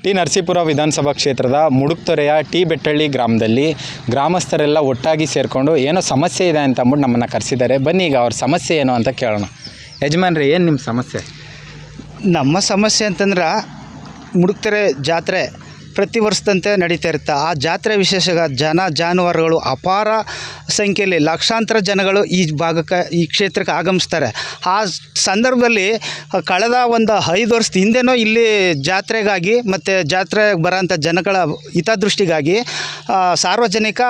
T Narasipura ವಿಧಾನಸಭಾ ಕ್ಷೇತ್ರದ ಮುಡುಕ್ತೊರೆಯ T Bettahalli ಗ್ರಾಮದಲ್ಲಿ ಗ್ರಾಮಸ್ಥರೆಲ್ಲ ಒಟ್ಟಾಗಿ ಸೇರಿಕೊಂಡು ಏನೋ ಸಮಸ್ಯೆ ಇದೆ ಅಂತ ಅಂದ್ಬಿಟ್ಟು ನಮ್ಮನ್ನು ಕರೆಸಿದ್ದಾರೆ. ಬನ್ನಿ ಈಗ ಅವ್ರ ಸಮಸ್ಯೆ ಏನು ಅಂತ ಕೇಳೋಣ. ಯಜಮಾನ್ರಿ, ಏನು ನಿಮ್ಮ ಸಮಸ್ಯೆ? ನಮ್ಮ ಸಮಸ್ಯೆ ಅಂತಂದ್ರೆ ಮುಡುಕ್ತೊರೆ ಜಾತ್ರೆ ಪ್ರತಿ ವರ್ಷದಂತೆ ನಡೀತಾ ಇರುತ್ತೆ. ಆ ಜಾತ್ರೆ ವಿಶೇಷ ಜಾನುವಾರುಗಳು ಅಪಾರ ಸಂಖ್ಯೆಯಲ್ಲಿ ಲಕ್ಷಾಂತರ ಜನಗಳು ಈ ಭಾಗಕ್ಕೆ ಈ ಕ್ಷೇತ್ರಕ್ಕೆ ಆಗಮಿಸ್ತಾರೆ. ಆ ಸಂದರ್ಭದಲ್ಲಿ ಕಳೆದ ಒಂದು 5 ವರ್ಷದ ಹಿಂದೆನೋ ಇಲ್ಲಿ ಜಾತ್ರೆಗಾಗಿ ಮತ್ತು ಜಾತ್ರೆಗೆ ಬರೋಂಥ ಜನಗಳ ಹಿತದೃಷ್ಟಿಗಾಗಿ ಸಾರ್ವಜನಿಕ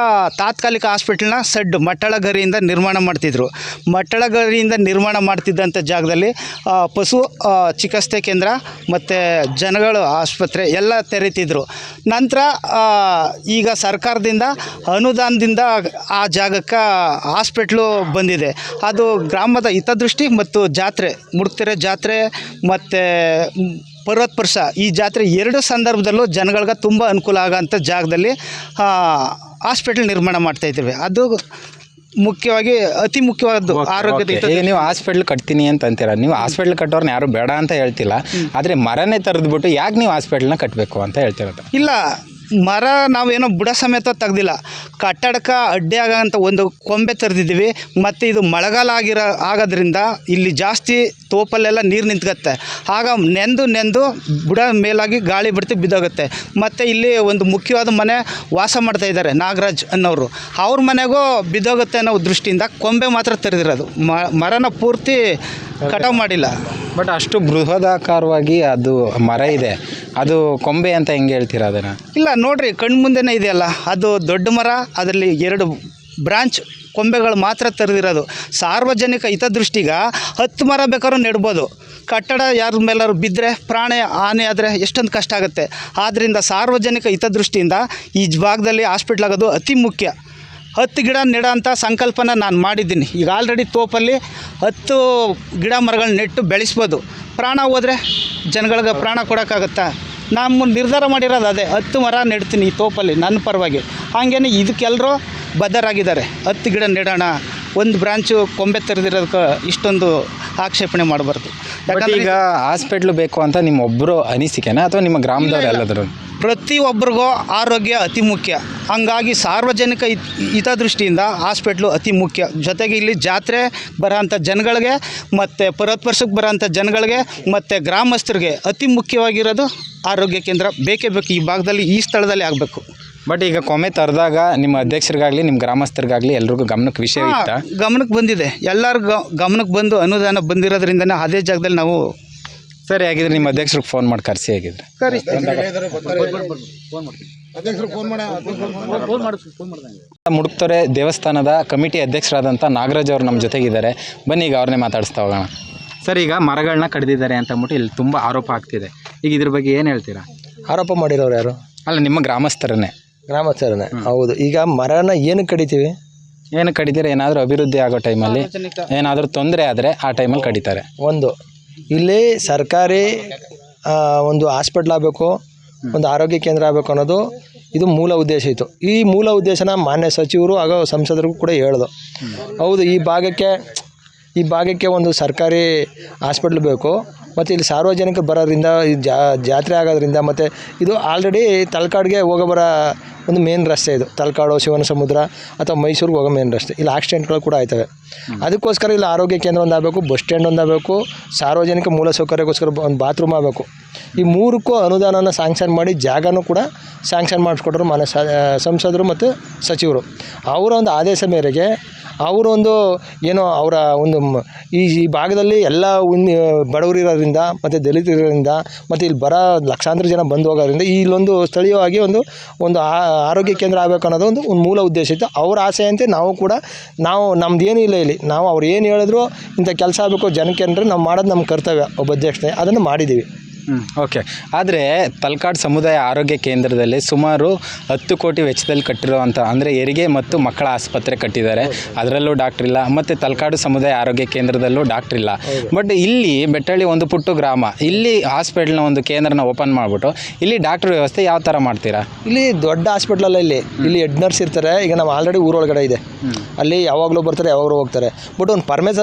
ತಾತ್ಕಾಲಿಕ ಹಾಸ್ಪಿಟಲ್ನ ಮಟ್ಟಳಗರಿಯಿಂದ ನಿರ್ಮಾಣ ಮಾಡ್ತಿದ್ರು. ಮಟ್ಟಳಗರಿಯಿಂದ ನಿರ್ಮಾಣ ಮಾಡ್ತಿದ್ದಂಥ ಜಾಗದಲ್ಲಿ ಪಶು ಚಿಕಿತ್ಸೆ ಕೇಂದ್ರ ಮತ್ತು ಜನಗಳು ಆಸ್ಪತ್ರೆ ಎಲ್ಲ ತೆರೀತಿದ್ರು. ನಂತರ ಈಗ ಸರ್ಕಾರದಿಂದ ಅನುದಾನದಿಂದ ಆ ಜಾಗಕ್ಕೆ ಹಾಸ್ಪಿಟ್ಲು ಬಂದಿದೆ. ಅದು ಗ್ರಾಮದ ಹಿತದೃಷ್ಟಿ ಮತ್ತು ಜಾತ್ರೆ ಮುಡುಕ್ತೊರೆ ಜಾತ್ರೆ ಮತ್ತು ಪರ್ವತ ವರ್ಷ ಈ ಜಾತ್ರೆ 2 ಸಂದರ್ಭದಲ್ಲೂ ಜನಗಳಿಗೆ ತುಂಬ ಅನುಕೂಲ ಆಗೋಂಥ ಜಾಗದಲ್ಲಿ ಹಾಸ್ಪಿಟಲ್ ನಿರ್ಮಾಣ ಮಾಡ್ತಾಯಿದ್ದೀವಿ. ಅದು ಮುಖ್ಯವಾಗಿ ಅತಿ ಮುಖ್ಯವಾದ್ದು ಆರೋಗ್ಯದ. ಈಗ ನೀವು ಹಾಸ್ಪಿಟ್ಲ್ ಕಟ್ತೀನಿ ಅಂತ ಅಂತೀರ. ನೀವು ಹಾಸ್ಪಿಟ್ಲ್ ಕಟ್ಟೋರ್ನ ಯಾರು ಬೇಡ ಅಂತ ಹೇಳ್ತಿಲ್ಲ, ಆದರೆ ಮರನೇ ತರೆದ್ಬಿಟ್ಟು ಯಾಕೆ ನೀವು ಹಾಸ್ಪಿಟ್ಲನ್ನ ಕಟ್ಟಬೇಕು ಅಂತ ಹೇಳ್ತಿರೋದು? ಇಲ್ಲ, ಮರ ನಾವೇನೋ ಬುಡ ಸಮೇತ ತೆಗ್ದಿಲ್ಲ. ಕಟ್ಟಡಕ್ಕೆ ಅಡ್ಡಿ ಆಗೋಂಥ ಒಂದು ಕೊಂಬೆ ತರೆದಿದ್ದೀವಿ. ಮತ್ತು ಇದು ಮಳೆಗಾಲ ಆಗೋದ್ರಿಂದ ಇಲ್ಲಿ ಜಾಸ್ತಿ ತೋಪಲ್ಲೆಲ್ಲ ನೀರು ನಿಂತ್ಕತ್ತೆ. ಆಗ ನೆಂದು ಬುಡ ಮೇಲಾಗಿ ಗಾಳಿ ಬಿಡ್ತು ಬಿದ್ದೋಗುತ್ತೆ. ಮತ್ತು ಇಲ್ಲಿ ಒಂದು ಮುಖ್ಯವಾದ ಮನೆ ವಾಸ ಮಾಡ್ತಾಯಿದ್ದಾರೆ, ನಾಗರಾಜ್ ಅನ್ನೋರು. ಅವ್ರ ಮನೆಗೂ ಬಿದ್ದೋಗುತ್ತೆ ಅನ್ನೋ ದೃಷ್ಟಿಯಿಂದ ಕೊಂಬೆ ಮಾತ್ರ ತರೆದಿರೋದು, ಮರನ ಪೂರ್ತಿ ಕಟಾವು ಮಾಡಿಲ್ಲ. ಬಟ್ ಅಷ್ಟು ಬೃಹದಾಕಾರವಾಗಿ ಅದು ಮರ ಇದೆ, ಅದು ಕೊಂಬೆ ಅಂತ ಹೆಂಗೆ ಹೇಳ್ತೀರಾ ಅದನ್ನು? ಇಲ್ಲ ನೋಡ್ರಿ, ಕಣ್ಮುಂದೆನೇ ಇದೆಯಲ್ಲ, ಅದು ದೊಡ್ಡ ಮರ. ಅದರಲ್ಲಿ 2 ಬ್ರಾಂಚ್ ಕೊಂಬೆಗಳು ಮಾತ್ರ ತರೆದಿರೋದು. ಸಾರ್ವಜನಿಕ ಹಿತದೃಷ್ಟಿಗೆ 10 ಮರ ಬೇಕಾದ್ರೂ ನೆಡ್ಬೋದು. ಕಟ್ಟಡ ಯಾರ ಮೇಲಾದ್ರು ಬಿದ್ದರೆ ಪ್ರಾಣ ಹಾನಿ ಆದರೆ ಎಷ್ಟೊಂದು ಕಷ್ಟ ಆಗುತ್ತೆ. ಆದ್ದರಿಂದ ಸಾರ್ವಜನಿಕ ಹಿತದೃಷ್ಟಿಯಿಂದ ಈ ಭಾಗದಲ್ಲಿ ಹಾಸ್ಪಿಟ್ಲ್ ಆಗೋದು ಅತಿ ಮುಖ್ಯ. 10 ಗಿಡ ನೆಡೋ ಅಂಥ ಸಂಕಲ್ಪನ ನಾನು ಮಾಡಿದ್ದೀನಿ. ಈಗ ಆಲ್ರೆಡಿ ತೋಪಲ್ಲಿ 10 ಗಿಡ ಮರಗಳನ್ನ ನೆಟ್ಟು ಬೆಳೆಸ್ಬೋದು. ಪ್ರಾಣ ಹೋದರೆ ಜನಗಳಿಗೆ ಪ್ರಾಣ ಕೊಡೋಕ್ಕಾಗತ್ತಾ? ನಮ್ಮ ನಿರ್ಧಾರ ಮಾಡಿರೋದು ಅದೇ, 10 ಮರ ನೆಡ್ತೀನಿ ಈ ತೋಪಲ್ಲಿ ನನ್ನ ಪರವಾಗಿ. ಹಾಗೇನೆ ಇದಕ್ಕೆಲ್ಲರೂ ಬದ್ಧರಾಗಿದ್ದಾರೆ. 10 ಗಿಡ ನೆಡೋಣ, 1 ಬ್ರಾಂಚು ಕೊಂಬೆ ತೆರೆದಿರೋದಕ್ಕೆ ಇಷ್ಟೊಂದು ಆಕ್ಷೇಪಣೆ ಮಾಡಬಾರ್ದು. ಯಾಕಂದರೆ ಈಗ ಹಾಸ್ಪಿಟ್ಲು ಬೇಕು ಅಂತ ನಿಮ್ಮೊಬ್ಬರು ಅನಿಸಿಕೆನಾ ಅಥವಾ ನಿಮ್ಮ ಗ್ರಾಮದವ್ರು ಎಲ್ಲಾದರೂ? ಪ್ರತಿಯೊಬ್ಬರಿಗೂ ಆರೋಗ್ಯ ಅತಿ ಮುಖ್ಯ. ಹಂಗಾಗಿ ಸಾರ್ವಜನಿಕ ಹಿತದೃಷ್ಟಿಯಿಂದ ಹಾಸ್ಪಿಟ್ಲು ಅತಿ ಮುಖ್ಯ. ಜೊತೆಗೆ ಇಲ್ಲಿ ಜಾತ್ರೆ ಬರೋಂಥ ಜನಗಳಿಗೆ ಮತ್ತು ಪರ್ವತ ವರ್ಷಕ್ಕೆ ಬರೋಂಥ ಜನಗಳಿಗೆ ಮತ್ತು ಗ್ರಾಮಸ್ಥರಿಗೆ ಅತಿ ಮುಖ್ಯವಾಗಿರೋದು ಆರೋಗ್ಯ ಕೇಂದ್ರ ಬೇಕೇ ಬೇಕು. ಈ ಭಾಗದಲ್ಲಿ ಈ ಸ್ಥಳದಲ್ಲಿ ಆಗಬೇಕು. ಬಟ್ ಈಗ ಕೊಮ್ಮೆ ತರೆದಾಗ ನಿಮ್ಮ ಅಧ್ಯಕ್ಷರಿಗಾಗಲಿ ನಿಮ್ಮ ಗ್ರಾಮಸ್ಥರಿಗಾಗಲಿ ಎಲ್ರಿಗೂ ಗಮನಕ್ಕೆ ವಿಷಯ ಇತ್ತಾ? ಗಮನಕ್ಕೆ ಬಂದಿದೆ. ಎಲ್ಲರಿಗೂ ಗಮನಕ್ಕೆ ಬಂದು ಅನುದಾನ ಬಂದಿರೋದ್ರಿಂದನೇ ಅದೇ ಜಾಗದಲ್ಲಿ ನಾವು. ಸರಿ, ಆಗಿದ್ರೆ ನಿಮ್ಮ ಅಧ್ಯಕ್ಷರಿಗೆ ಫೋನ್ ಮಾಡಿ ಕರೆಸಿ. ಹೇಗಿದ್ರೆ ಮುಡುಕ್ತೊರೆ ದೇವಸ್ಥಾನದ ಕಮಿಟಿ ಅಧ್ಯಕ್ಷರಾದಂಥ ನಾಗರಾಜ್ ಅವರು ನಮ್ಮ ಜೊತೆಗಿದ್ದಾರೆ. ಬನ್ನಿ ಈಗ ಅವ್ರನ್ನೇ ಮಾತಾಡಿಸ್ತಾ ಹೋಗೋಣ. ಸರ್, ಈಗ ಮರಗಳನ್ನ ಕಡಿದಿದ್ದಾರೆ ಅಂತ ಅಂದ್ಬಿಟ್ಟು ಇಲ್ಲಿ ತುಂಬ ಆರೋಪ ಆಗ್ತಿದೆ. ಈಗ ಇದ್ರ ಬಗ್ಗೆ ಏನು ಹೇಳ್ತೀರಾ? ಆರೋಪ ಮಾಡಿರೋರು ಯಾರು? ಅಲ್ಲ, ನಿಮ್ಮ ಗ್ರಾಮಸ್ಥರನ್ನೇ. ಗ್ರಾಮಸ್ಥರನ್ನೇ, ಹೌದು. ಈಗ ಮರನ ಏನಕ್ಕೆ ಕಡಿತೀವಿ? ಏನು ಕಡಿತೀರ? ಏನಾದರೂ ಅಭಿವೃದ್ಧಿ ಆಗೋ ಟೈಮಲ್ಲಿ ಏನಾದರೂ ತೊಂದರೆ ಆದರೆ ಆ ಟೈಮಲ್ಲಿ ಕಡಿತಾರೆ. ಇಲ್ಲಿ ಸರ್ಕಾರಿ ಒಂದು ಹಾಸ್ಪಿಟ್ಲ್ ಆಗಬೇಕು, ಒಂದು ಆರೋಗ್ಯ ಕೇಂದ್ರ ಆಗಬೇಕು ಅನ್ನೋದು ಇದು ಮೂಲ ಉದ್ದೇಶ ಇತ್ತು. ಈ ಮೂಲ ಉದ್ದೇಶನ ಮಾನ್ಯ ಸಚಿವರು ಹಾಗೂ ಸಂಸದರಿಗೂ ಕೂಡ ಹೇಳ್ದು. ಹೌದು, ಈ ಭಾಗಕ್ಕೆ ಒಂದು ಸರ್ಕಾರಿ ಹಾಸ್ಪಿಟ್ಲ್ ಬೇಕು. ಮತ್ತು ಇಲ್ಲಿ ಸಾರ್ವಜನಿಕರು ಬರೋದ್ರಿಂದ ಜಾತ್ರೆ ಆಗೋದ್ರಿಂದ, ಮತ್ತು ಇದು ಆಲ್ರೆಡಿ ತಲಕಾಡಿಗೆ ಹೋಗೋ ಬರೋ ಒಂದು ಮೇನ್ ರಸ್ತೆ. ಇದು ತಲಕಾಡು, ಶಿವನ ಸಮುದ್ರ ಅಥವಾ ಮೈಸೂರಿಗೆ ಹೋಗೋ ಮೇನ್ ರಸ್ತೆ. ಇಲ್ಲಿ ಆಕ್ಸಿಡೆಂಟ್ಗಳು ಕೂಡ ಆಯ್ತವೆ. ಅದಕ್ಕೋಸ್ಕರ ಇಲ್ಲಿ ಆರೋಗ್ಯ ಕೇಂದ್ರ ಒಂದು ಆಗಬೇಕು, ಬಸ್ ಸ್ಟ್ಯಾಂಡ್ ಒಂದು ಆಗಬೇಕು, ಸಾರ್ವಜನಿಕ ಮೂಲಸೌಕರ್ಯಕ್ಕೋಸ್ಕರ ಒಂದು ಬಾತ್ರೂಮ್ ಆಗಬೇಕು. ಈ 3ಕ್ಕೂ ಅನುದಾನನ ಸ್ಯಾಂಕ್ಷನ್ ಮಾಡಿ ಜಾಗನೂ ಕೂಡ ಸ್ಯಾಂಕ್ಷನ್ ಮಾಡಿಸ್ಕೊಟ್ರು ಮಾನ್ಯ ಸಂಸದರು ಮತ್ತು ಸಚಿವರು. ಅವರ ಒಂದು ಆದೇಶ ಮೇರೆಗೆ ಅವರೊಂದು ಏನೋ ಅವರ ಒಂದು ಈ ಭಾಗದಲ್ಲಿ ಎಲ್ಲ ಬಡವರಿರೋದ್ರಿಂದ ಮತ್ತು ದಲಿತರಿರೋದ್ರಿಂದ ಮತ್ತು ಇಲ್ಲಿ ಬರೋ ಲಕ್ಷಾಂತರ ಜನ ಬಂದು ಹೋಗೋದ್ರಿಂದ ಇಲ್ಲೊಂದು ಸ್ಥಳೀಯವಾಗಿ ಒಂದು ಆರೋಗ್ಯ ಕೇಂದ್ರ ಆಗಬೇಕು ಅನ್ನೋದು ಒಂದು ಮೂಲ ಉದ್ದೇಶ ಇತ್ತು. ಅವ್ರ ಆಸೆಯಂತೆ ನಾವು ನಮ್ದೇನೂ ಇಲ್ಲ ಇಲ್ಲಿ. ನಾವು ಅವ್ರು ಏನು ಹೇಳಿದ್ರು ಇಂಥ ಕೆಲಸ ಆಗಬೇಕು ಜನಕ್ಕೆ ಅಂದರೆ ನಾವು ಮಾಡೋದು ನಮ್ಮ ಕರ್ತವ್ಯ, ಒಬ್ಬ ಅಧ್ಯಕ್ಷತೆ, ಅದನ್ನು ಮಾಡಿದ್ದೀವಿ. ಓಕೆ. ಆದರೆ ತಲಕಾಡು ಸಮುದಾಯ ಆರೋಗ್ಯ ಕೇಂದ್ರದಲ್ಲಿ ಸುಮಾರು 10 ಕೋಟಿ ವೆಚ್ಚದಲ್ಲಿ ಕಟ್ಟಿರುವಂಥ, ಅಂದರೆ ಹೆರಿಗೆ ಮತ್ತು ಮಕ್ಕಳ ಆಸ್ಪತ್ರೆ ಕಟ್ಟಿದ್ದಾರೆ. ಅದರಲ್ಲೂ ಡಾಕ್ಟ್ರ್ ಇಲ್ಲ. ಮತ್ತು ತಲಕಾಡು ಸಮುದಾಯ ಆರೋಗ್ಯ ಕೇಂದ್ರದಲ್ಲೂ ಡಾಕ್ಟ್ರ್ ಇಲ್ಲ. ಬಟ್ ಇಲ್ಲಿ ಬೆಟ್ಟಳ್ಳಿ ಒಂದು ಪುಟ್ಟ ಗ್ರಾಮ, ಇಲ್ಲಿ ಹಾಸ್ಪಿಟ್ಲ್ನ ಒಂದು ಕೇಂದ್ರನ ಓಪನ್ ಮಾಡಿಬಿಟ್ಟು ಇಲ್ಲಿ ಡಾಕ್ಟ್ರ್ ವ್ಯವಸ್ಥೆ ಯಾವ ಥರ ಮಾಡ್ತೀರಾ? ಇಲ್ಲಿ ದೊಡ್ಡ ಹಾಸ್ಪಿಟ್ಲಲ್ಲ, ಇಲ್ಲಿ ಹೆಡ್ ನರ್ಸ್ ಇರ್ತಾರೆ. ಈಗ ನಾವು ಆಲ್ರೆಡಿ ಊರೊಳಗಡೆ ಇದೆ, ಅಲ್ಲಿ ಯಾವಾಗಲೂ ಬರ್ತಾರೆ, ಯಾವಾಗಲೂ ಹೋಗ್ತಾರೆ. ಬಟ್ ಒಂದು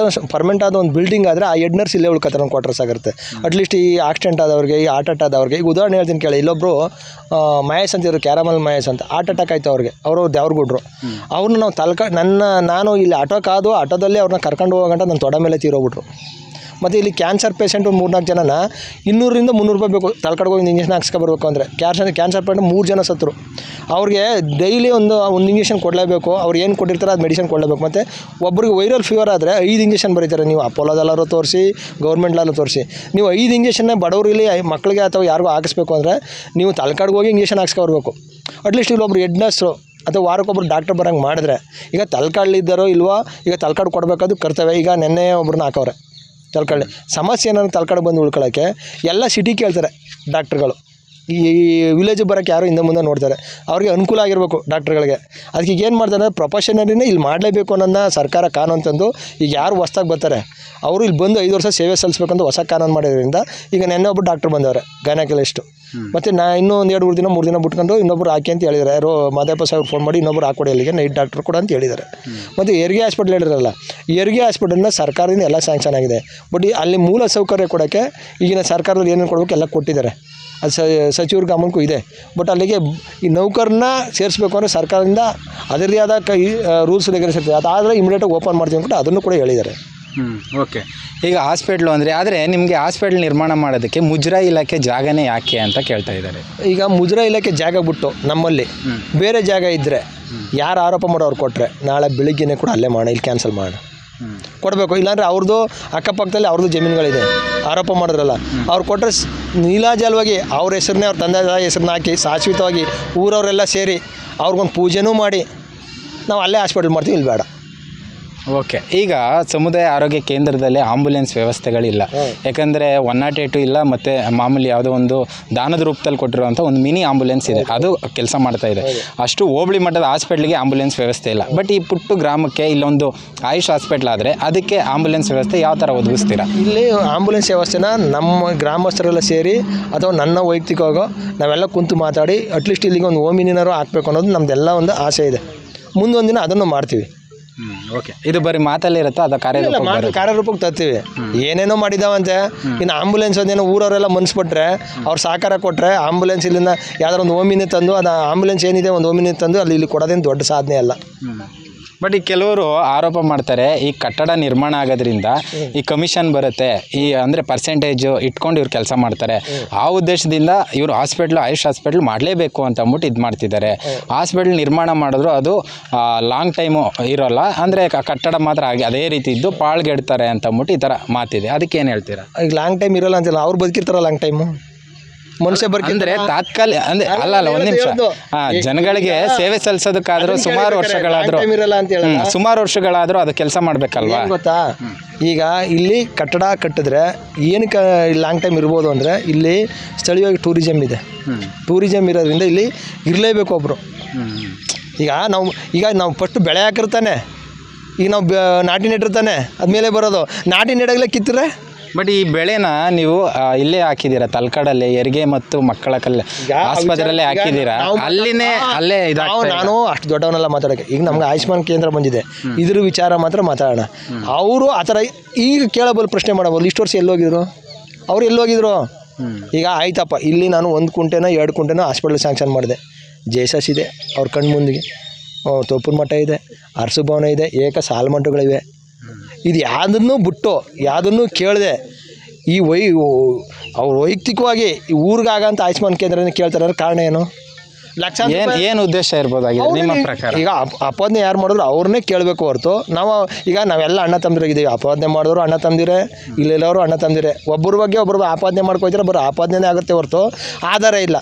ಪರ್ಮನೆಂಟ್ ಆದ ಒಂದು ಬಿಲ್ಡಿಂಗ್ ಆದರೆ ಆ ಹೆಡ್ ನರ್ಸ್ ಇಲ್ಲೇ ಉಳ್ಕೊತಾರೆ, ಒಂದು ಕ್ವಾರ್ಟರ್ಸ್ ಆಗಿರುತ್ತೆ. ಅಟ್ಲೀಸ್ಟ್ ಈ ಆಕ್ಸಿಡೆಂಟ್ ಆದವ್ರಿಗೆ ಆದವ್ರಿಗೆ, ಈ ಹಾರ್ಟ್ ಅಟ್ಯಾಕ್ ಆದವ್ರಿಗೆ, ಈಗ ಉದಾಹರಣೆ ಹೇಳ್ತೀನಿ ಕೇಳಿ. ಇಲ್ಲೊಬ್ಬರು ಮಹೇಶ್ ಅಂತಿದ್ರು, ಕ್ಯಾರಮಲ್ ಮಹೇಶ್ ಅಂತ, ಹಾರ್ಟ್ ಅಟ್ಯಾಕ್ ಆಯಿತು ಅವ್ರಿಗೆ. ಅವರು ದೇವ್ರಗುಡ್ರು. ಅವ್ರನ್ನ ನಾವು ನಾನು ಇಲ್ಲಿ ಆಟೋದಲ್ಲಿ ಅವ್ರನ್ನ ಕರ್ಕೊಂಡು ಹೋಗಂಟ ನನ್ನ ತೊಡೆ ಮೇಲೆ ತೀರೋಗ್ಬಿಟ್ರು. ಮತ್ತು ಇಲ್ಲಿ ಕ್ಯಾನ್ಸರ್ ಪೇಷೆಂಟ್ ಒಂದು 3-4 ಜನನ 200ರಿಂದ 300 ರೂಪಾಯಿ ಬೇಕು ತಳ್ಕಡ್ಗೆ ಹೋಗಿ ಇಂಜೆಕ್ಷನ್ ಹಾಕ್ಸ್ಕೊಬರ್ಬೇಕು ಅಂದರೆ. ಕ್ಯಾನ್ಸರ್ ಪೇಷೆಂಟ್ 3 ಜನ ಸತ್ತರು. ಅವ್ರಿಗೆ ಡೈಲಿ ಒಂದು ಇಂಜೆಕ್ಷನ್ ಕೊಡಲೇಬೇಕು. ಅವ್ರು ಏನು ಕೊಟ್ಟಿರ್ತಾರೆ ಅದು ಮೆಡಿಸಿನ್ ಕೊಡಲೇಬೇಕು. ಮತ್ತು ಒಬ್ರಿಗೆ ವೈರಲ್ ಫೀವರ್ ಆದರೆ 5 ಇಂಜೆಕ್ಷನ್ ಬರೀತಾರೆ. ನೀವು ಅಪೋಲೋದಲ್ಲಾರು ತೋರಿಸಿ, ಗೌರ್ಮೆಂಟ್ಲಾರು ತೋರಿಸಿ, ನೀವು 5 ಇಂಜೆಕ್ಷನ್ನೇ ಬಡವರಲ್ಲಿ ಮಕ್ಕಳಿಗೆ ಅಥವಾ ಯಾರಿಗೂ ಹಾಕಿಸ್ಬೇಕು ಅಂದರೆ ನೀವು ತಳ್ಕಡ್ಗೆ ಹೋಗಿ ಇಂಜೆಕ್ಷನ್ ಹಾಕ್ಸ್ಕೊಬರ್ಬೇಕು. ಅಟ್ಲೀಸ್ಟ್ ಇಲ್ಲೊಬ್ರು ಹೆಡ್ ನರ್ಸು ಅಥವಾ ವಾರಕ್ಕೊಬ್ರು ಡಾಕ್ಟರ್ ಬರೋಂಗೆ ಮಾಡಿದ್ರೆ, ಈಗ ತಳ್ಕಡ್ಲಿದ್ದಾರೋ ಇಲ್ವೋ, ಈಗ ತಳ್ಕಡ್ ಕೊಡಬೇಕಾದ್ರು ಕರ್ತವ್ಯ. ಈಗ ನೆನ್ನೆ ಒಬ್ರನ್ನ ಹಾಕವ್ರೆ ತಳ್ಕಳ್ಳಿ. ಸಮಸ್ಯೆ ಏನಾದ್ರು ತಳ್ಕಡ್ ಬಂದು ಉಳ್ಕೊಳ್ಳೋಕ್ಕೆ ಎಲ್ಲ ಸಿಟಿ ಕೇಳ್ತಾರೆ ಡಾಕ್ಟ್ರುಗಳು. ಈ ವಿಲೇಜಿಗೆ ಬರೋಕ್ಕೆ ಯಾರು ಹಿಂದೆ ಮುಂದೆ ನೋಡ್ತಾರೆ. ಅವ್ರಿಗೆ ಅನುಕೂಲ ಆಗಿರಬೇಕು ಡಾಕ್ಟ್ರುಗಳಿಗೆ. ಅದಕ್ಕೆ ಈಗ ಏನು ಮಾಡ್ತಾರೆ ಅಂದರೆ ಪ್ರೊಫೆಷನರಿನೇ ಇಲ್ಲಿ ಮಾಡಲೇಬೇಕು ಅನ್ನೋದನ್ನ ಸರ್ಕಾರ ಕಾನೂನು ತಂದು, ಈಗ ಯಾರು ಹೊಸ್ದಾಗಿ ಬರ್ತಾರೆ ಅವರು ಇಲ್ಲಿ ಬಂದು 5 ವರ್ಷ ಸೇವೆ ಸಲ್ಲಿಸ್ಬೇಕಂತ ಹೊಸ ಕಾನೂನು ಮಾಡಿರೋದ್ರಿಂದ ಈಗ ನೆನ್ನೆ ಒಬ್ಬರು ಡಾಕ್ಟ್ರು ಬಂದವ್ರೆ, ಗೈನಕಾಲಜಿಸ್ಟು. ಮತ್ತು ಇನ್ನೂ ಒಂದು 2-3 ದಿನ 3 ದಿನ ಬಿಟ್ಕೊಂಡು ಇನ್ನೊಬ್ರು ಹಾಕಿ ಅಂತ ಹೇಳಿದ್ದಾರೆ. ಯಾರೋ ಮಾದೇವಪ್ಪ ಸಾಹೇಬ್ ಫೋನ್ ಮಾಡಿ ಇನ್ನೊಬ್ರು ಹಾಕೊಡಿ ಅಲ್ಲಿಗೆ ನೈಟ್ ಡಾಕ್ಟ್ರು ಕೂಡ ಅಂತ ಹೇಳಿದ್ದಾರೆ. ಮತ್ತು ಹೆರಿಗೆ ಹಾಸ್ಪಿಟ್ಲ್ ಹೇಳಿರಲ್ಲ, ಹೆರಿಗೆ ಹಾಸ್ಪಿಟಲ್ನ ಸರ್ಕಾರದಿಂದ ಎಲ್ಲ ಸ್ಯಾಂಕ್ಷನ್ ಆಗಿದೆ. ಬಟ್ ಅಲ್ಲಿ ಮೂಲ ಸೌಕರ್ಯ ಕೊಡೋಕ್ಕೆ ಈಗಿನ ಸರ್ಕಾರದಲ್ಲಿ ಏನೇನು ಕೊಡಬೇಕು ಎಲ್ಲ ಕೊಟ್ಟಿದ್ದಾರೆ. ಅದು ಸಚಿವರ ಗಮನಕ್ಕೂ ಇದೆ. ಬಟ್ ಅಲ್ಲಿಗೆ ಈ ನೌಕರನ್ನ ಸೇರಿಸ್ಬೇಕು ಅಂದರೆ ಸರ್ಕಾರದಿಂದ ಅದರದೇ ಆದ ರೂಲ್ಸ್ ರೆಗ್ಯುಲೇಷನ್ ಇರ್ತದೆ. ಅದಾದರೆ ಇಮಿಡಿಯೇಟಾಗಿ ಓಪನ್ ಮಾಡ್ತೀವಿ ಅಂದ್ಬಿಟ್ಟು ಅದನ್ನು ಕೂಡ ಹೇಳಿದ್ದಾರೆ. ಓಕೆ. ಈಗ ಹಾಸ್ಪಿಟ್ಲು ಅಂದರೆ, ಆದರೆ ನಿಮಗೆ ಹಾಸ್ಪಿಟ್ಲ್ ನಿರ್ಮಾಣ ಮಾಡೋದಕ್ಕೆ ಮುಜರಾಯಿ ಇಲಾಖೆ ಜಾಗನೇ ಯಾಕೆ ಅಂತ ಕೇಳ್ತಾ ಇದ್ದಾರೆ. ಈಗ ಮುಜರಾಯಿ ಇಲಾಖೆ ಜಾಗ ಬಿಟ್ಟು ನಮ್ಮಲ್ಲಿ ಬೇರೆ ಜಾಗ ಇದ್ದರೆ ಯಾರು ಆರೋಪ ಮಾಡೋರು ಕೊಟ್ಟರೆ ನಾಳೆ ಬೆಳಿಗ್ಗೆನೇ ಕೂಡ ಅಲ್ಲೇ ಮಾಡೋಣ, ಇಲ್ಲಿ ಕ್ಯಾನ್ಸಲ್ ಮಾಡೋಣ, ಕೊಡಬೇಕು. ಇಲ್ಲಾಂದರೆ ಅವ್ರದ್ದು ಅಕ್ಕಪಕ್ಕದಲ್ಲಿ ಅವ್ರದ್ದು ಜಮೀನುಗಳಿದೆ, ಆರೋಪ ಮಾಡಿದ್ರಲ್ಲ ಅವ್ರು ಕೊಟ್ಟರೆ ನೀಲಾಜಲವಾಗಿ ಅವ್ರ ಹೆಸರನ್ನೇ, ಅವ್ರ ತಂದೆ ತಾಯಿ ಹೆಸರನ್ನ ಹಾಕಿ ಶಾಶ್ವತವಾಗಿ ಊರವರೆಲ್ಲ ಸೇರಿ ಅವ್ರಿಗೊಂದು ಪೂಜೆನೂ ಮಾಡಿ ನಾವು ಅಲ್ಲೇ ಹಾಸ್ಪಿಟಲ್ ಮಾಡ್ತೀವಿ, ಇಲ್ಲಿ ಬೇಡ. ಓಕೆ. ಈಗ ಸಮುದಾಯ ಆರೋಗ್ಯ ಕೇಂದ್ರದಲ್ಲಿ ಆಂಬುಲೆನ್ಸ್ ವ್ಯವಸ್ಥೆಗಳಿಲ್ಲ. ಯಾಕಂದರೆ 108 ಇಲ್ಲ, ಮತ್ತು ಮಾಮೂಲಿ ಯಾವುದೋ ಒಂದು ದಾನದ ರೂಪದಲ್ಲಿ ಕೊಟ್ಟಿರುವಂಥ ಒಂದು ಮಿನಿ ಆಂಬುಲೆನ್ಸ್ ಇದೆ, ಅದು ಕೆಲಸ ಮಾಡ್ತಾ ಇದೆ. ಅಷ್ಟು ಹೋಬಳಿ ಮಟ್ಟದ ಹಾಸ್ಪಿಟ್ಲಿಗೆ ಆಂಬುಲೆನ್ಸ್ ವ್ಯವಸ್ಥೆ ಇಲ್ಲ. ಬಟ್ ಈ ಪುಟ್ಟು ಗ್ರಾಮಕ್ಕೆ ಇಲ್ಲೊಂದು ಆಯುಷ್ ಹಾಸ್ಪಿಟ್ಲ್ ಆದರೆ ಅದಕ್ಕೆ ಆಂಬುಲೆನ್ಸ್ ವ್ಯವಸ್ಥೆ ಯಾವ ಥರ ಒದಗಿಸ್ತೀರಾ? ಇಲ್ಲಿ ಆಂಬುಲೆನ್ಸ್ ವ್ಯವಸ್ಥೆನ ನಮ್ಮ ಗ್ರಾಮಸ್ಥರೆಲ್ಲ ಸೇರಿ ಅಥವಾ ನನ್ನ ವೈಯಕ್ತಿಕವಾಗೋ ನಾವೆಲ್ಲ ಕುಂತು ಮಾತಾಡಿ ಅಟ್ಲೀಸ್ಟ್ ಇಲ್ಲಿಗೆ ಒಂದು ಓಮಿನಿನಾರು ಹಾಕಬೇಕು ಅನ್ನೋದು ನಮ್ಮದೆಲ್ಲ ಒಂದು ಆಸೆ ಇದೆ. ಮುಂದೊಂದು ದಿನ ಅದನ್ನು ಮಾಡ್ತೀವಿ. ಓಕೆ. ಇದು ಬರೀ ಮಾತಲ್ಲಿ ಇರುತ್ತಾ, ಅದು ಕಾರ್ಯರೂಪಕ್ಕೆ ತರ್ತೀವಿ. ಏನೇನೋ ಮಾಡಿದಾವಂತೆ. ಇನ್ನು ಆಂಬುಲೆನ್ಸ್ ಒಂದೇನೋ ಊರವರೆಲ್ಲ ಮನ್ಸ್ಬಿಟ್ರೆ ಅವ್ರು ಸಹಕಾರ ಕೊಟ್ಟರೆ ಆಂಬುಲೆನ್ಸ್ ಇಲ್ಲಿಂದ ಯಾವ್ದಾರು ಒಂದು ಓಮಿನಿ ತಂದು, ಅದು ಆಂಬುಲೆನ್ಸ್ ಏನಿದೆ ಒಂದು ಓಮಿನಿ ತಂದು ಇಲ್ಲಿ ಕೊಡೋದೇನು ದೊಡ್ಡ ಸಾಧನೆ ಅಲ್ಲ. ಬಟ್ ಈ ಕೆಲವರು ಆರೋಪ ಮಾಡ್ತಾರೆ, ಈ ಕಟ್ಟಡ ನಿರ್ಮಾಣ ಆಗೋದ್ರಿಂದ ಈ ಕಮಿಷನ್ ಬರುತ್ತೆ, ಈ ಅಂದರೆ ಪರ್ಸೆಂಟೇಜು ಇಟ್ಕೊಂಡು ಇವ್ರು ಕೆಲಸ ಮಾಡ್ತಾರೆ. ಆ ಉದ್ದೇಶದಿಂದ ಇವರು ಆಯುಷ್ ಹಾಸ್ಪಿಟ್ಲ್ ಮಾಡಲೇಬೇಕು ಅಂತ ಅಂದ್ಬಿಟ್ಟು ಇದು ಮಾಡ್ತಿದ್ದಾರೆ. ಹಾಸ್ಪಿಟ್ಲ್ ನಿರ್ಮಾಣ ಮಾಡಿದ್ರು ಅದು ಲಾಂಗ್ ಟೈಮು ಇರೋಲ್ಲ, ಅಂದರೆ ಕಟ್ಟಡ ಮಾತ್ರ ಅದೇ ರೀತಿ ಇದ್ದು ಪಾಳ್ಗೆಡ್ತಾರೆ ಅಂತ ಅಂದ್ಬಿಟ್ಟು ಈ ಥರ ಮಾತಿದೆ. ಅದಕ್ಕೆ ಏನು ಹೇಳ್ತೀರಾ? ಈಗ ಲಾಂಗ್ ಟೈಮ್ ಇರೋಲ್ಲ ಅಂತಿಲ್ಲ, ಅವ್ರು ಬದುಕಿರ್ತಾರ ಲಾಂಗ್ ಟೈಮು. ಮನುಷ್ಯ ಅಂದರೆ ತಾತ್ಕಾಲಿಕ ಅಂದರೆ ಅಲ್ಲ ಒಂದು ನಿಮಿಷ, ಜನಗಳಿಗೆ ಸೇವೆ ಸಲ್ಲಿಸೋದಕ್ಕಾದರೂ ಸುಮಾರು ವರ್ಷಗಳಾದರೂ ಅದು ಕೆಲಸ ಮಾಡಬೇಕಲ್ವಾ? ಗೊತ್ತಾ, ಈಗ ಇಲ್ಲಿ ಕಟ್ಟಡ ಕಟ್ಟಿದ್ರೆ ಏನಕ್ಕೆ ಲಾಂಗ್ ಟೈಮ್ ಇರ್ಬೋದು ಅಂದರೆ ಇಲ್ಲಿ ಸ್ಥಳೀಯವಾಗಿ ಟೂರಿಸಮ್ ಇದೆ. ಟೂರಿಸಮ್ ಇರೋದ್ರಿಂದ ಇಲ್ಲಿ ಇರಲೇಬೇಕು ಒಬ್ಬರು. ಈಗ ನಾವು ಫಸ್ಟ್ ಬೆಳೆ ಹಾಕಿರ್ತಾನೆ, ಈಗ ನಾವು ನಾಟಿ ನೆಟ್ಟಿರ್ತಾನೆ, ಅದ್ಮೇಲೆ ಬರೋದು ನಾಟಿ ನೆಡಗಲೇ ಕಿತ್ತರೆ. ಬಟ್ ಈ ಬೆಳೆನ ನೀವು ಇಲ್ಲೇ ಹಾಕಿದ್ದೀರಾ, ತಲಕಾಡಲ್ಲಿ ಹೆರಿಗೆ ಮತ್ತು ಮಕ್ಕಳ ಆಸ್ಪತ್ರೆಯಲ್ಲೇ ಹಾಕಿದ್ದೀರಾ, ಅಲ್ಲೇ ನಾನು ಅಷ್ಟು ದೊಡ್ಡವನ್ನೆಲ್ಲ ಮಾತಾಡೋಕ್ಕೆ. ಈಗ ನಮ್ಗೆ ಆಯುಷ್ಮಾನ್ ಕೇಂದ್ರ ಬಂದಿದೆ, ಇದ್ರ ವಿಚಾರ ಮಾತ್ರ ಮಾತಾಡೋಣ. ಅವರು ಆ ಥರ ಈಗ ಕೇಳಬಲ್ಲ, ಪ್ರಶ್ನೆ ಮಾಡಬಲ್ಲ, ಇಷ್ಟು ವರ್ಷ ಎಲ್ಲೋಗಿದ್ರು ಅವ್ರು, ಎಲ್ಲೋಗಿದ್ರು? ಈಗ ಆಯ್ತಪ್ಪ, ಇಲ್ಲಿ ನಾನು 1 ಕುಂಟೆನೋ 2 ಕುಂಟೆನೋ ಹಾಸ್ಪಿಟ್ಲ್ ಸ್ಯಾಂಕ್ಷನ್ ಮಾಡಿದೆ. ಜೇಸಸ್ ಇದೆ ಅವ್ರ ಕಣ್ಣು ಮುಂದಿಗೆ, ತೋಪುರ ಮಠ ಇದೆ, ಅರಸು ಭವನ ಇದೆ, ಸಾಲಮಂಟುಗಳಿವೆ. ಇದು ಯಾವುದನ್ನು ಬಿಟ್ಟು ಯಾವುದನ್ನು ಕೇಳದೆ ಅವ್ರು ವೈಯಕ್ತಿಕವಾಗಿ ಈ ಊರಿಗಾಗಂತ ಆಯುಷ್ಮಾನ್ ಕೇಂದ್ರನೇ ಕೇಳ್ತಾರೆ. ಕಾರಣ ಏನು? ಏನು ಉದ್ದೇಶ ಇರ್ಬೋದಾಗಿದೆ ನಿಮ್ಮ ಪ್ರಕಾರ? ಈಗ ಅಪಾದನೆ ಯಾರು ಮಾಡಿದ್ರು ಅವ್ರನ್ನೇ ಕೇಳಬೇಕು ಹೊರತು ನಾವೆಲ್ಲ ಅಣ್ಣ ತಮ್ಮದಿರಾಗಿದ್ದೀವಿ. ಅಪಾದನೆ ಮಾಡಿದ್ರು ಅಣ್ಣ ತಮ್ಮದಿರೇ, ಇಲ್ಲೆಲ್ಲವರು ಅಣ್ಣ ತಮ್ಮದಿರೇ. ಒಬ್ಬರ ಬಗ್ಗೆ ಒಬ್ಬರು ಆಪಾದನೆ ಮಾಡ್ಕೊಯ್ತಾರೆ, ಬರೋ ಆಪಾದನೆ ಆಗುತ್ತೆ ಹೊರತು ಆಧಾರ ಇಲ್ಲ.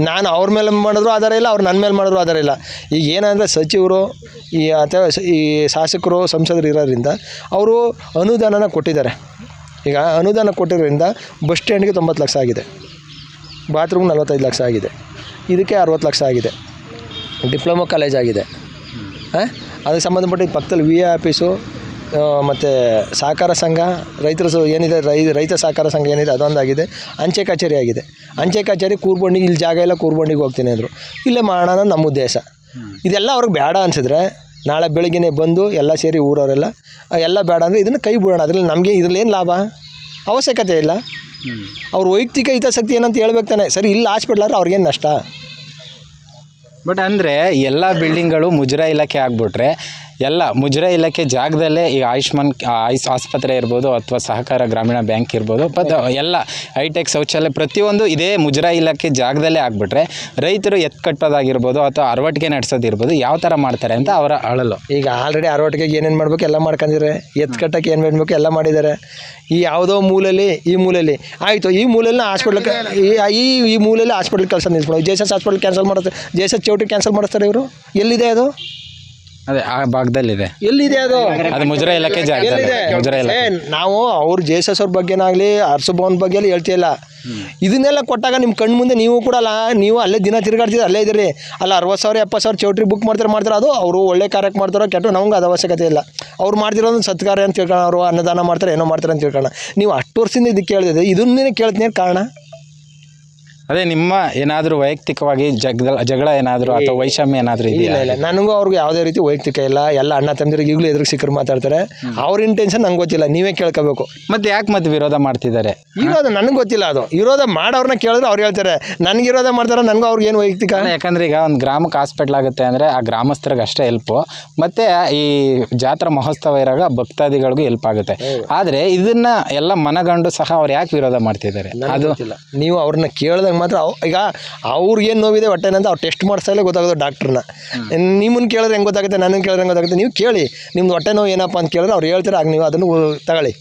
ನಾನು ಅವ್ರ ಮೇಲೆ ಮಾಡಿದ್ರು ಆಧಾರ ಇಲ್ಲ, ಅವ್ರು ನನ್ನ ಮೇಲೆ ಮಾಡಿದ್ರು ಆಧಾರ ಇಲ್ಲ. ಈಗ ಏನಂದರೆ ಸಚಿವರು ಅಥವಾ ಈ ಶಾಸಕರು ಸಂಸದರು ಇರೋದ್ರಿಂದ ಅವರು ಅನುದಾನನ ಕೊಟ್ಟಿದ್ದಾರೆ. ಈಗ ಅನುದಾನ ಕೊಟ್ಟಿರೋದ್ರಿಂದ ಬಸ್ ಸ್ಟ್ಯಾಂಡ್ಗೆ 90 ಲಕ್ಷ ಆಗಿದೆ, ಬಾತ್ರೂಮ್ 45 ಲಕ್ಷ ಆಗಿದೆ, ಇದಕ್ಕೆ 60 ಲಕ್ಷ ಆಗಿದೆ, ಡಿಪ್ಲೊಮಾ ಕಾಲೇಜ್ ಆಗಿದೆ. ಅದಕ್ಕೆ ಸಂಬಂಧಪಟ್ಟ ಪಕ್ಕದಲ್ಲಿ VA ಆಫೀಸು ಮತ್ತು ಸಹಕಾರ ಸಂಘ, ರೈತರು ಏನಿದೆ ರೈತ ಸಹಕಾರ ಸಂಘ ಏನಿದೆ ಅದೊಂದಾಗಿದೆ. ಅಂಚೆ ಕಚೇರಿ ಆಗಿದೆ. ಅಂಚೆ ಕಚೇರಿ ಕೂರ್ಬಂಡಿಗೆ, ಇಲ್ಲಿ ಜಾಗ ಇಲ್ಲ, ಕೂರ್ಬಂಡಿಗೆ ಹೋಗ್ತೀನಿ ಅಂದರು. ಇಲ್ಲೇ ಮಾಡೋಣ ಅನ್ನೋದು ನಮ್ಮ ಉದ್ದೇಶ. ಇದೆಲ್ಲ ಅವ್ರಿಗೆ ಬೇಡ ಅನಿಸಿದ್ರೆ ನಾಳೆ ಬೆಳಗ್ಗೆನೇ ಬಂದು ಎಲ್ಲ ಸೇರಿ ಊರವರೆಲ್ಲ ಎಲ್ಲ ಬೇಡ ಅಂದರೆ ಇದನ್ನು ಕೈ ಬಿಡೋಣ. ಅದರಲ್ಲಿ ನಮಗೆ ಇದರಲ್ಲಿ ಏನು ಲಾಭ? ಅವಶ್ಯಕತೆ ಇಲ್ಲ. ಅವ್ರ ವೈಯಕ್ತಿಕ ಹಿತಾಸಕ್ತಿ ಏನಂತ ಹೇಳ್ಬೇಕು ತಾನೆ. ಸರಿ, ಇಲ್ಲಿ ಹಾಸ್ಪಿಟ್ಲಾದ್ರೆ ಅವ್ರಿಗೇನು ನಷ್ಟ? ಬಟ್ ಅಂದರೆ ಎಲ್ಲ ಬಿಲ್ಡಿಂಗ್ಗಳು ಮುಜರಾಯಿ ಇಲಾಖೆ ಆಗಿಬಿಟ್ರೆ ಎಲ್ಲ ಮುಜರಾಯಿ ಇಲಾಖೆ ಜಾಗದಲ್ಲೇ ಈ ಆಯುಷ್ಮಾನ್ ಆಸ್ಪತ್ರೆ ಇರ್ಬೋದು ಅಥವಾ ಸಹಕಾರ ಗ್ರಾಮೀಣ ಬ್ಯಾಂಕ್ ಇರ್ಬೋದು ಎಲ್ಲ ಹೈಟೆಕ್ ಶೌಚಾಲಯ ಪ್ರತಿಯೊಂದು ಇದೇ ಮುಜರಾಯಿ ಇಲಾಖೆ ಜಾಗದಲ್ಲೇ ಆಗಿಬಿಟ್ರೆ ರೈತರು ಎತ್ತು ಕಟ್ಟೋದಾಗಿರ್ಬೋದು ಅಥವಾ ಅರವಟ್ಟಿಗೆ ನಡೆಸೋದಿರ್ಬೋದು ಯಾವ ಥರ ಮಾಡ್ತಾರೆ ಅಂತ ಅವರ ಅಳಲು. ಈಗ ಆಲ್ರೆಡಿ ಅರವಟ್ಟಿಗೆ ಏನೇನು ಮಾಡಬೇಕು ಎಲ್ಲ ಮಾಡ್ಕೊಂಡಿದ್ದಾರೆ. ಎತ್ತು ಕಟ್ಟಕ್ಕೆ ಏನು ಮಾಡಬೇಕು ಎಲ್ಲ ಮಾಡಿದ್ದಾರೆ. ಈ ಯಾವುದೋ ಮೂಲೆಯಲ್ಲಿ ಈ ಮೂಲೆಯಲ್ಲಿ ಆಯಿತು, ಈ ಮೂಲೆಯಲ್ಲಿ ಹಾಸ್ಪಿಟ್ಲಿಗೆ ಈ ಮೂಲೆಯಲ್ಲಿ ಹಾಸ್ಪಿಟ್ಲಿಗೆ ಕೆಲಸ ನಿಲ್ಸ್ಬೋದು. JSS ಹಾಸ್ಪಿಟ್ಲ್ ಕ್ಯಾನ್ಸಲ್ ಮಾಡುತ್ತೆ, JSS ಚೌಟ್ರಿ ಕ್ಯಾನ್ಸಲ್ ಮಾಡಿಸ್ತಾರೆ ಇವರು. ಎಲ್ಲಿದೆ ಅದು? ಅದೇ ಆ ಭಾಗದಲ್ಲಿದೆ. ಎಲ್ಲಿದೆ ಅದು? ಅದು ಮುಜರಾಯಿ ಇಲಾಖೆ ಜಾಗದಲ್ಲಿ. ಮುಜರಾಯಿ ಇಲಾಖೆ ನಾವು ಅವ್ರು JSS ಅವ್ರ ಬಗ್ಗೆನಾಗಲಿ ಅರಸಭವನ ಬಗ್ಗೆ ಎಲ್ಲ ಹೇಳ್ತಿಲ್ಲ. ಇದನ್ನೆಲ್ಲ ಕೊಟ್ಟಾಗ ನಿಮ್ಮ ಕಣ್ಣು ಮುಂದೆ ನೀವು ಕೂಡ ನೀವು ಅಲ್ಲೇ ದಿನ ತಿರುಗಾಡ್ತಿದ್ರೆ ಅಲ್ಲೇ ಇದ್ದೀರಿ. ಅಲ್ಲ 60,000 70,000 ಚೌಟ್ರಿ ಬುಕ್ ಮಾಡ್ತಾರೆ. ಅದು ಅವರು ಒಳ್ಳೆ ಕಾರ್ಯಕ್ಕೆ ಮಾಡ್ತಾರೋ ಕೆಟ್ಟು ನಮ್ಗೆ ಅದು ಅವಶ್ಯಕತೆ ಇಲ್ಲ. ಅವ್ರು ಮಾಡ್ತಿರೋದು ಸತ್ಕಾರ್ಯ ಅಂತ ತಿಳ್ಕೊಳ್ಳೋಣ, ಅವರು ಅನ್ನದಾನ ಮಾಡ್ತಾರೆ ಏನೋ ಮಾಡ್ತಾರೆ ಅಂತ ತಿಳ್ಕೊಳ್ಳೋಣ. ನೀವು ಅಷ್ಟು ವರ್ಷದಿಂದ ಇದಕ್ಕೆ ಕೇಳ್ತಿದ್ದೆ, ಇದನ್ನೇ ಕೇಳ್ತೀನಿ ಕಾರಣ. ಅದೇ ನಿಮ್ಮ ಏನಾದರೂ ವೈಯಕ್ತಿಕವಾಗಿ ಜಗಳ ಏನಾದರೂ ಅಥವಾ ವೈಷಮ್ಯ ಏನಾದರೂ ಇದೆಯಾ? ಇಲ್ಲ, ನನಗೂ ಅವ್ರಿಗೆ ಯಾವುದೇ ರೀತಿ ವೈಯಕ್ತಿಕ ಇಲ್ಲ. ಎಲ್ಲ ಅಣ್ಣ ತಮ್ಮದಿರಿಗೆ ಈಗಲೂ ಎದುರು ಸಿಕ್ಕರು ಮಾತಾಡ್ತಾರೆ. ಅವ್ರ ಇಂಟೆನ್ಷನ್ ನಂಗೆ ಗೊತ್ತಿಲ್ಲ, ನೀವೇ ಕೇಳ್ಕೋಬೇಕು. ಮತ್ತೆ ಯಾಕೆ ಮತ್ತೆ ವಿರೋಧ ಮಾಡ್ತಿದ್ದಾರೆ? ವಿರೋಧ ನನಗೆ ಗೊತ್ತಿಲ್ಲ. ಅದು ವಿರೋಧ ಮಾಡೋರನ್ನ ಕೇಳಿದ್ರೆ ಅವ್ರು ಹೇಳ್ತಾರೆ. ನನಗೆ ವಿರೋಧ ಮಾಡ್ತಾರೆ, ನನಗೂ ಅವ್ರಿಗೆ ಏನು ವೈಯಕ್ತಿಕ? ಯಾಕಂದ್ರೆ ಈಗ ಒಂದು ಗ್ರಾಮಕ್ಕೆ ಹಾಸ್ಪಿಟ್ಲ್ ಆಗುತ್ತೆ ಅಂದರೆ ಆ ಗ್ರಾಮಸ್ಥರಿಗೆ ಅಷ್ಟೇ ಹೆಲ್ಪು, ಮತ್ತು ಈ ಜಾತ್ರಾ ಮಹೋತ್ಸವ ಇರಾಗ ಭಕ್ತಾದಿಗಳಿಗೂ ಹೆಲ್ಪ್ ಆಗುತ್ತೆ. ಆದರೆ ಇದನ್ನ ಎಲ್ಲ ಮನಗಂಡು ಸಹ ಅವ್ರು ಯಾಕೆ ವಿರೋಧ ಮಾಡ್ತಿದ್ದಾರೆ ಅದು ನೀವು ಅವ್ರನ್ನ ಕೇಳಿದಾಗ ಮಾತ್ರ. ಈಗ ಅವ್ರಿಗೇನು ನೋವಿದೆ ಹೊಟ್ಟೆನಂತ ಅವ್ರು ಟೆಸ್ಟ್ ಮಾಡಿಸ್ತಾಗಲೇ ಗೊತ್ತಾಗೋದು ಡಾಕ್ಟ್ರನ್ನ. ನಿಮ್ಮನ್ನು ಕೇಳಿದ್ರೆ ಹೆಂಗೆ ಗೊತ್ತಾಗುತ್ತೆ, ನನ್ನನ್ನು ಕೇಳಿದ್ರೆ ಹೆಂಗೆ ಗೊತ್ತಾಗುತ್ತೆ? ನೀವು ಕೇಳಿ, ನಿಮ್ದು ಹೊಟ್ಟೆ ನೋವು ಏನಪ್ಪ ಅಂತ ಕೇಳಿದ್ರೆ ಅವ್ರು ಹೇಳ್ತಾರೆ, ಆಗ ನೀವು ಅದನ್ನು ತಗೊಳ್ಳಿ.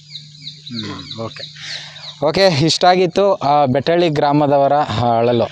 ಓಕೆ, ಇಷ್ಟಾಗಿತ್ತು ಬೆಟ್ಟಳ್ಳಿ ಗ್ರಾಮದವರ ಅಳಲು.